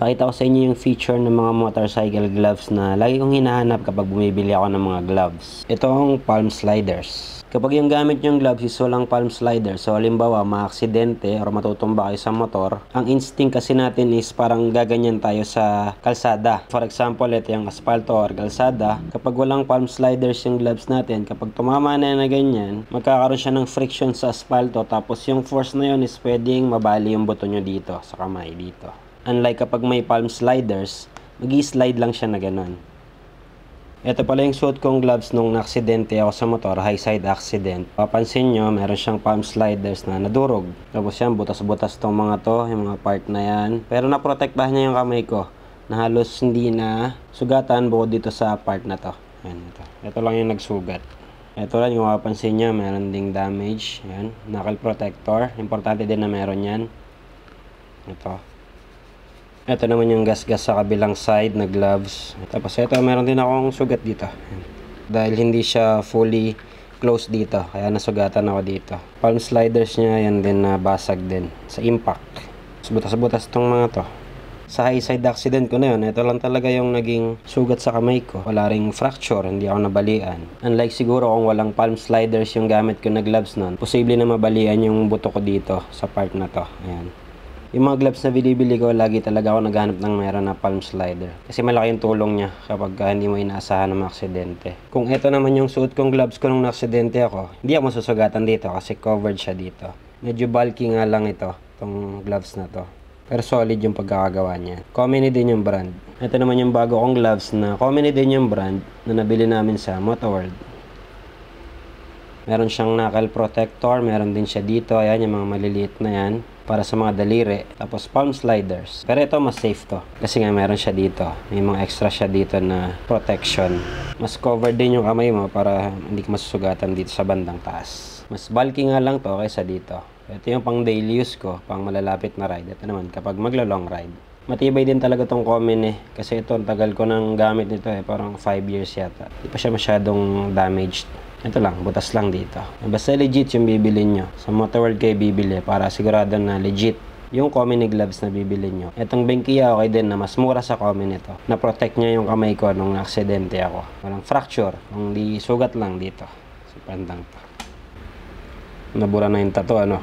Pakita ko sa inyo yung feature ng mga motorcycle gloves na lagi kong hinahanap kapag bumibili ako ng mga gloves. Ito ang palm sliders. Kapag yung gamit yung gloves is walang palm slider, so halimbawa maaksidente or matutumba kayo sa motor, ang instinct kasi natin is parang gaganyan tayo sa kalsada. For example, ito yung asfalto or kalsada. Kapag walang palm sliders yung gloves natin, kapag tumama na ganyan, magkakaroon siya ng friction sa asfalto, tapos yung force na yun is pwedeng mabali yung buto nyo dito, sa kamay dito. Unlike kapag may palm sliders, mag-i-slide lang siya na ganun. Ito pala yung suot kong gloves nung na-aksidente ako sa motor, high side accident. Papansin nyo, meron siyang palm sliders na nadurog. Tapos yan, butas-butas tong mga to, yung mga part na yan. Pero naprotektahan niya yung kamay ko, na halos hindi na sugatan bukod dito sa part na to. Yan, ito. Ito lang yung nagsugat. Ito lang, yung mapapansin nyo, meron ding damage. Yan, knuckle protector. Importante din na meron yan. Ito. Ito naman yung gasgas sa kabilang side na gloves. Tapos ito, meron din akong sugat dito. Dahil hindi siya fully closed dito, kaya nasugatan ako dito. Palm sliders niya, yan din basag din sa impact. Butas-butas tong mga to. Sa high side accident ko na yun, ito lang talaga yung naging sugat sa kamay ko. Wala ring fracture, hindi ako nabalian. Unlike siguro kung walang palm sliders yung gamit ko na gloves nun, posible na mabalian yung buto ko dito sa part na to. Ayan. Yung mga gloves na binibili ko, lagi talaga ako naghanap ng meron na palm slider. Kasi malaki yung tulong niya kapag hindi mo inaasahan ng aksidente. Kung ito naman yung suot kong gloves ko nung na-aksidente ako, hindi ako masusugatan dito kasi covered siya dito. Medyo bulky nga lang ito, itong gloves na to. Pero solid yung pagkakagawa niya. Komini din yung brand. Ito naman yung bago kong gloves na Komini din yung brand na nabili namin sa Motoworld. Meron siyang knuckle protector, meron din siya dito. Ayan, yung mga maliliit na yan para sa mga daliri. Tapos palm sliders. Pero ito mas safe to. Kasi nga meron siya dito. May mga extra siya dito na protection. Mas covered din yung kamay mo para hindi ka masusugatan dito sa bandang taas. Mas bulky nga lang to kaysa dito. Ito yung pang daily use ko, pang malalapit na ride. Ito naman kapag magla-long ride. Matibay din talaga tong Comin eh. Kasi ito, ang tagal ko nang gamit nito eh. Parang 5 years yata. Hindi pa siya masyadong damaged. Ito lang, butas lang dito. Basta legit yung bibili nyo. Sa Motoworld kayo bibili para sigurado na legit yung Comin gloves na bibili nyo. Itong Benkia okay din na mas mura sa Comin ito. Na-protect niya yung kamay ko nung aksidente ako. Walang fracture. Kung di sugat lang dito. Sa pandang to. Nabura na yung tattoo ano.